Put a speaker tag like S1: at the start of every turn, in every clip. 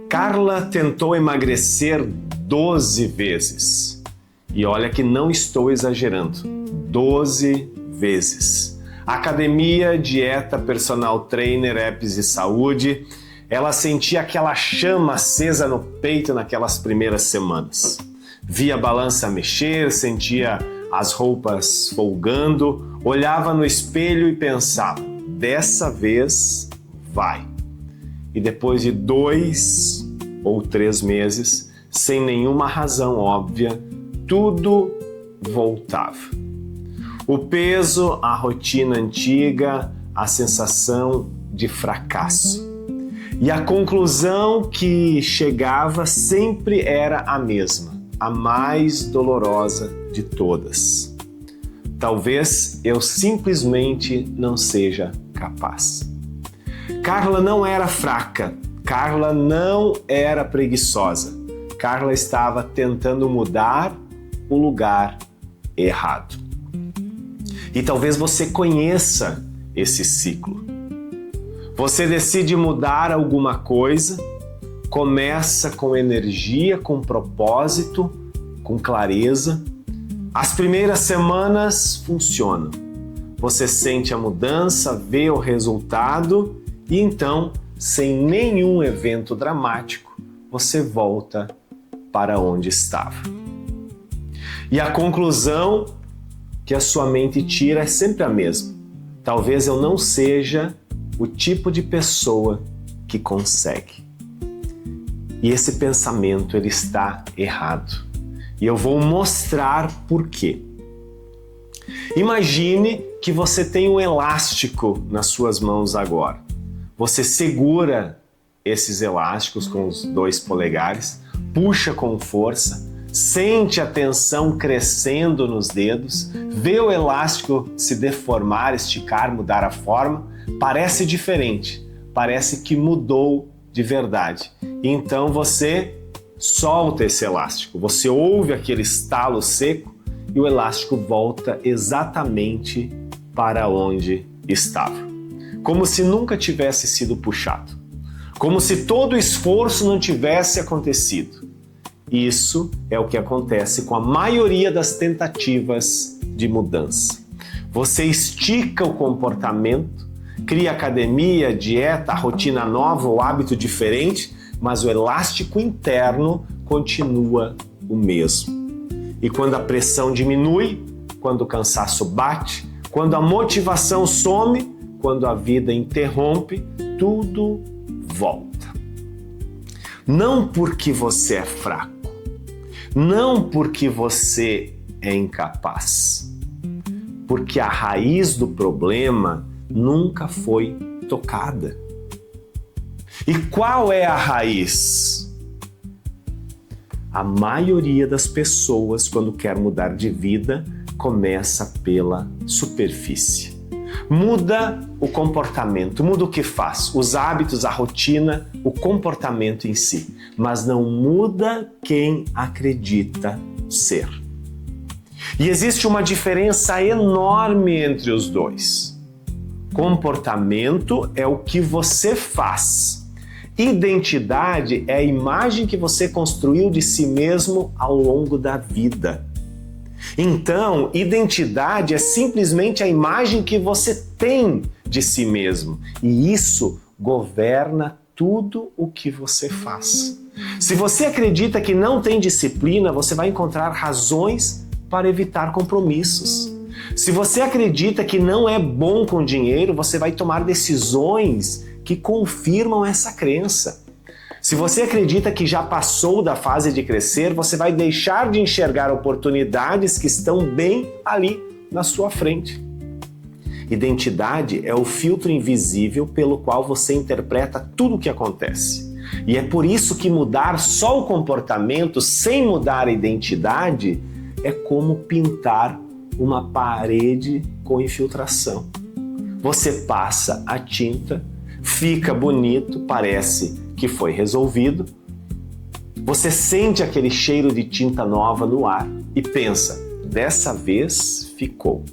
S1: Carla tentou emagrecer 12 vezes. E olha que não estou exagerando. 12 vezes. Academia, dieta, personal trainer, apps de saúde. Ela sentia aquela chama acesa no peito naquelas primeiras semanas. Via a balança mexer, sentia as roupas folgando, olhava no espelho e pensava, dessa vez vai. E depois de 2 ou 3 meses, sem nenhuma razão óbvia, tudo voltava. O peso, a rotina antiga, a sensação de fracasso. E a conclusão que chegava sempre era a mesma, a mais dolorosa de todas. Talvez eu simplesmente não seja capaz. Carla não era fraca, Carla não era preguiçosa. Carla estava tentando mudar o lugar errado. E talvez você conheça esse ciclo. Você decide mudar alguma coisa, começa com energia, com propósito, com clareza. As primeiras semanas funcionam. Você sente a mudança, vê o resultado e então, sem nenhum evento dramático, você volta para onde estava. E a conclusão que a sua mente tira é sempre a mesma. Talvez eu não seja o tipo de pessoa que consegue. E esse pensamento ele está errado. E eu vou mostrar por quê. Imagine que você tem um elástico nas suas mãos agora. Você segura esses elásticos com os 2 polegares, puxa com força, sente a tensão crescendo nos dedos, vê o elástico se deformar, esticar, mudar a forma, parece diferente, parece que mudou de verdade. Então você solta esse elástico, você ouve aquele estalo seco e o elástico volta exatamente para onde estava. Como se nunca tivesse sido puxado. Como se todo o esforço não tivesse acontecido. Isso é o que acontece com a maioria das tentativas de mudança. Você estica o comportamento, cria academia, dieta, rotina nova ou hábito diferente, mas o elástico interno continua o mesmo. E quando a pressão diminui, quando o cansaço bate, quando a motivação some, quando a vida interrompe, tudo volta. Não porque você é fraco, não porque você é incapaz, porque a raiz do problema nunca foi tocada. E qual é a raiz? A maioria das pessoas, quando quer mudar de vida, começa pela superfície. Muda o comportamento, muda o que faz, os hábitos, a rotina, o comportamento em si, mas não muda quem acredita ser. E existe uma diferença enorme entre os dois. Comportamento é o que você faz. Identidade é a imagem que você construiu de si mesmo ao longo da vida. Então, identidade é simplesmente a imagem que você tem de si mesmo. E isso governa tudo o que você faz. Se você acredita que não tem disciplina, você vai encontrar razões para evitar compromissos. Se você acredita que não é bom com dinheiro, você vai tomar decisões que confirmam essa crença. Se você acredita que já passou da fase de crescer, você vai deixar de enxergar oportunidades que estão bem ali na sua frente. Identidade é o filtro invisível pelo qual você interpreta tudo o que acontece. E é por isso que mudar só o comportamento sem mudar a identidade é como pintar uma parede com infiltração. Você passa a tinta, fica bonito, parece que foi resolvido. Você sente aquele cheiro de tinta nova no ar e pensa, dessa vez ficou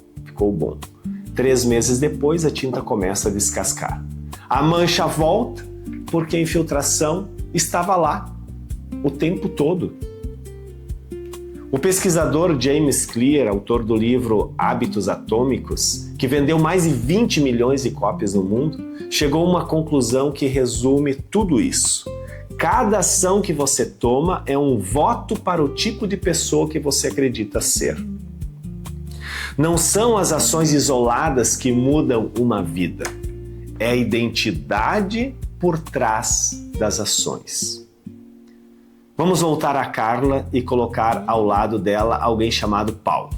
S1: bom. 3 meses depois a tinta começa a descascar. A mancha volta porque a infiltração estava lá o tempo todo. O pesquisador James Clear, autor do livro Hábitos Atômicos, que vendeu mais de 20 milhões de cópias no mundo, chegou a uma conclusão que resume tudo isso. Cada ação que você toma é um voto para o tipo de pessoa que você acredita ser. Não são as ações isoladas que mudam uma vida, é a identidade por trás das ações. Vamos voltar a Carla e colocar ao lado dela alguém chamado Paulo.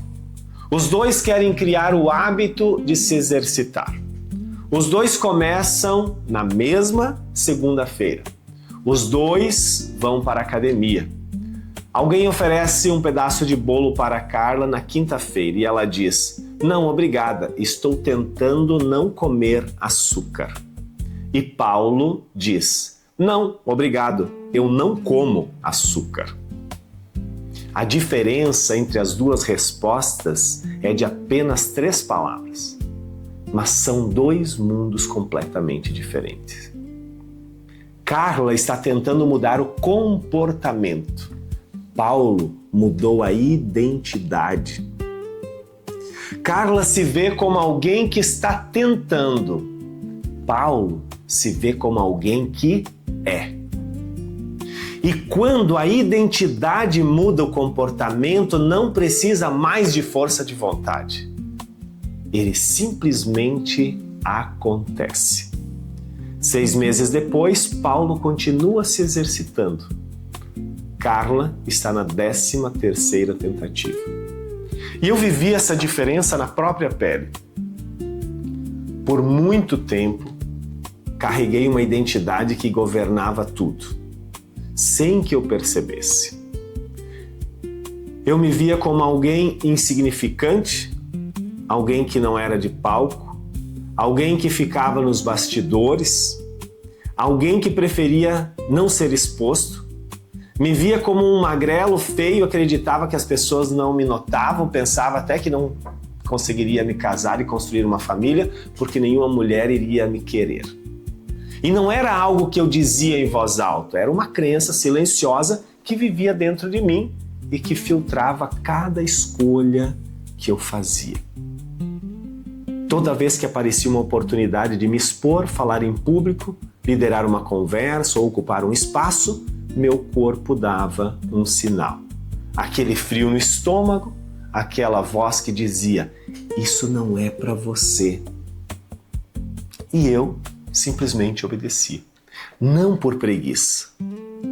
S1: Os dois querem criar o hábito de se exercitar. Os dois começam na mesma segunda-feira. Os dois vão para a academia. Alguém oferece um pedaço de bolo para Carla na quinta-feira e ela diz: "Não, obrigada, estou tentando não comer açúcar." E Paulo diz: "Não, obrigado, eu não como açúcar." A diferença entre as duas respostas é de apenas 3 palavras, mas são 2 mundos completamente diferentes. Carla está tentando mudar o comportamento. Paulo mudou a identidade. Carla se vê como alguém que está tentando. Paulo se vê como alguém que é. E quando a identidade muda o comportamento, não precisa mais de força de vontade. Ele simplesmente acontece. 6 meses depois, Paulo continua se exercitando. Carla está na 13ª tentativa. E eu vivi essa diferença na própria pele. Por muito tempo, carreguei uma identidade que governava tudo, sem que eu percebesse. Eu me via como alguém insignificante, alguém que não era de palco, alguém que ficava nos bastidores, alguém que preferia não ser exposto. Me via como um magrelo feio, acreditava que as pessoas não me notavam, pensava até que não conseguiria me casar e construir uma família, porque nenhuma mulher iria me querer. E não era algo que eu dizia em voz alta, era uma crença silenciosa que vivia dentro de mim e que filtrava cada escolha que eu fazia. Toda vez que aparecia uma oportunidade de me expor, falar em público, liderar uma conversa ou ocupar um espaço, meu corpo dava um sinal. Aquele frio no estômago, aquela voz que dizia: "Isso não é para você." E eu simplesmente obedeci. Não por preguiça,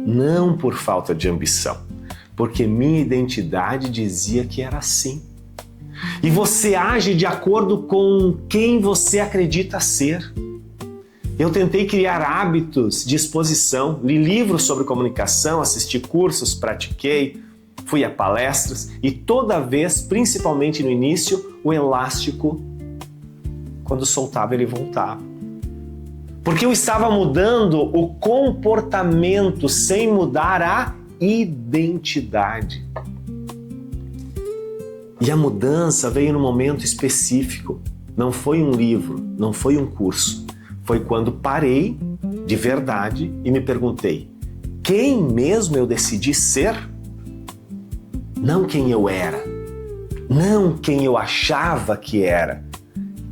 S1: não por falta de ambição, porque minha identidade dizia que era assim. E você age de acordo com quem você acredita ser. Eu tentei criar hábitos de exposição, li livros sobre comunicação, assisti cursos, pratiquei, fui a palestras e toda vez, principalmente no início, o elástico, quando soltava, ele voltava. Porque eu estava mudando o comportamento sem mudar a identidade. E a mudança veio num momento específico. Não foi um livro, não foi um curso. Foi quando parei de verdade e me perguntei: quem mesmo eu decidi ser? Não quem eu era, não quem eu achava que era,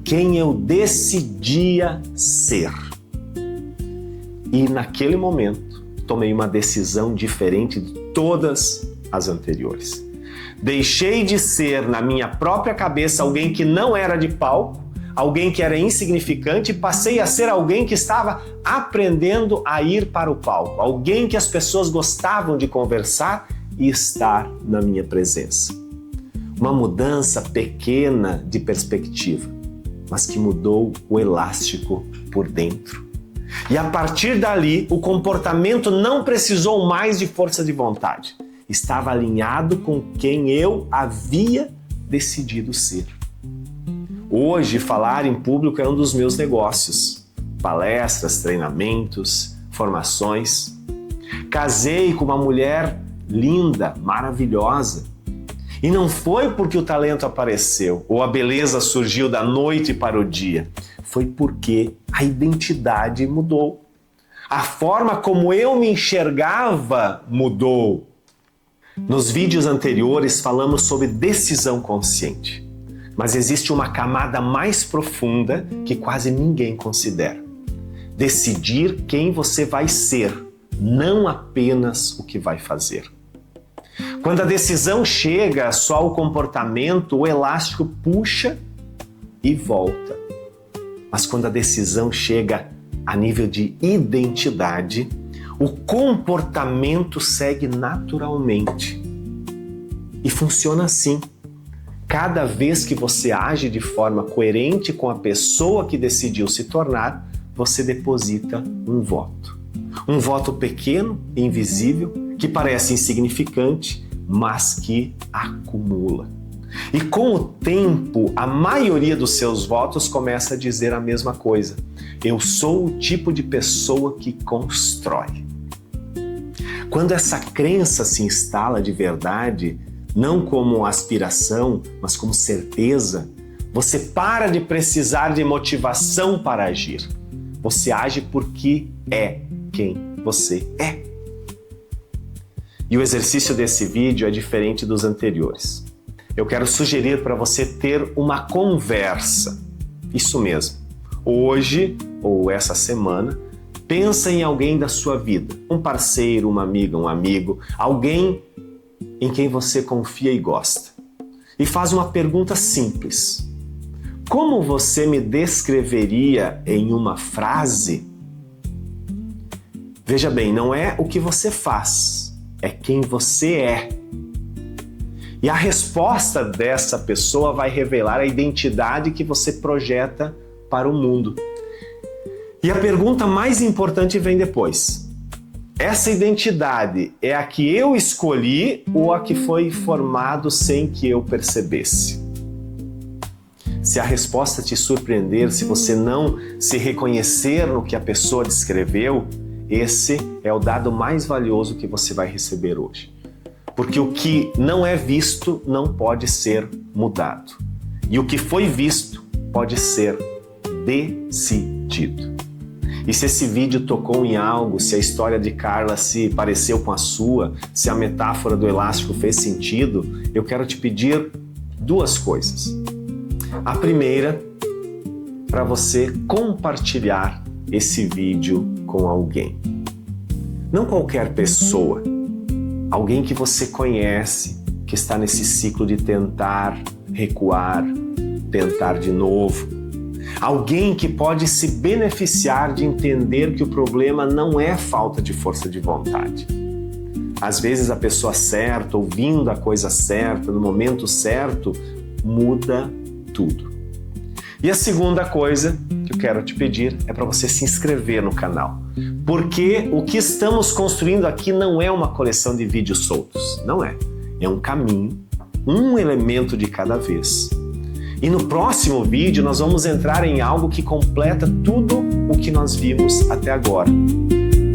S1: quem eu decidia ser. E naquele momento tomei uma decisão diferente de todas as anteriores. Deixei de ser, na minha própria cabeça, alguém que não era de palco, alguém que era insignificante, e passei a ser alguém que estava aprendendo a ir para o palco, alguém que as pessoas gostavam de conversar e estar na minha presença. Uma mudança pequena de perspectiva, mas que mudou o elástico por dentro. E a partir dali, o comportamento não precisou mais de força de vontade. Estava alinhado com quem eu havia decidido ser. Hoje, falar em público é um dos meus negócios. Palestras, treinamentos, formações. Casei com uma mulher linda, maravilhosa. E não foi porque o talento apareceu ou a beleza surgiu da noite para o dia. Foi porque a identidade mudou. A forma como eu me enxergava mudou. Nos vídeos anteriores falamos sobre decisão consciente, mas existe uma camada mais profunda que quase ninguém considera. Decidir quem você vai ser, não apenas o que vai fazer. Quando a decisão chega só ao comportamento, o elástico puxa e volta. Mas quando a decisão chega a nível de identidade, o comportamento segue naturalmente. E funciona assim. Cada vez que você age de forma coerente com a pessoa que decidiu se tornar, você deposita um voto. Um voto pequeno, invisível, que parece insignificante, mas que acumula. E com o tempo, a maioria dos seus votos começa a dizer a mesma coisa. Eu sou o tipo de pessoa que constrói. Quando essa crença se instala de verdade, não como aspiração, mas como certeza, você para de precisar de motivação para agir. Você age porque é quem você é. E o exercício desse vídeo é diferente dos anteriores. Eu quero sugerir para você ter uma conversa. Isso mesmo. Hoje, ou essa semana, pensa em alguém da sua vida. Um parceiro, uma amiga, um amigo, alguém em quem você confia e gosta. E faz uma pergunta simples. Como você me descreveria em uma frase? Veja bem, não é o que você faz, é quem você é. E a resposta dessa pessoa vai revelar a identidade que você projeta para o mundo. E a pergunta mais importante vem depois. Essa identidade é a que eu escolhi ou a que foi formado sem que eu percebesse? Se a resposta te surpreender, se você não se reconhecer no que a pessoa descreveu, esse é o dado mais valioso que você vai receber hoje. Porque o que não é visto não pode ser mudado. E o que foi visto pode ser decidido. E se esse vídeo tocou em algo, se a história de Carla se pareceu com a sua, se a metáfora do elástico fez sentido, eu quero te pedir duas coisas. A primeira, para você compartilhar esse vídeo com alguém. Não qualquer pessoa, alguém que você conhece, que está nesse ciclo de tentar, recuar, tentar de novo. Alguém que pode se beneficiar de entender que o problema não é falta de força de vontade. Às vezes a pessoa certa, ouvindo a coisa certa, no momento certo, muda tudo. E a segunda coisa que eu quero te pedir é para você se inscrever no canal. Porque o que estamos construindo aqui não é uma coleção de vídeos soltos, não é. É um caminho, um elemento de cada vez. E no próximo vídeo nós vamos entrar em algo que completa tudo o que nós vimos até agora.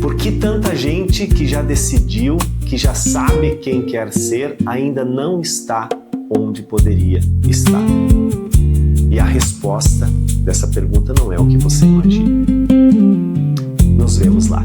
S1: Por que tanta gente que já decidiu, que já sabe quem quer ser, ainda não está onde poderia estar? E a resposta dessa pergunta não é o que você imagina. Nos vemos lá.